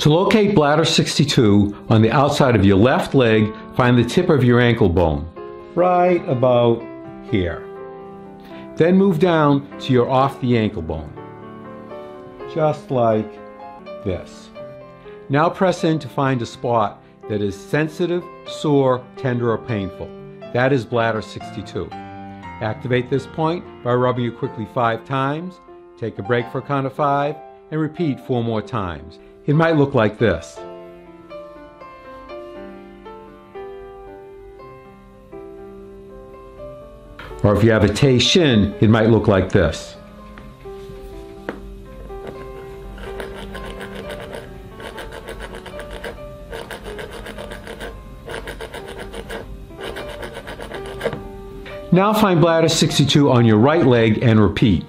To locate bladder 62 on the outside of your left leg, find the tip of your ankle bone, right about here. Then move down to your off the ankle bone, just like this. Now press in to find a spot that is sensitive, sore, tender, or painful. That is bladder 62. Activate this point by rubbing it quickly 5 times, take a break for a count of 5, and repeat 4 more times. It might look like this. Or if you have a Tay shin, it might look like this. Now find bladder 62 on your right leg and repeat.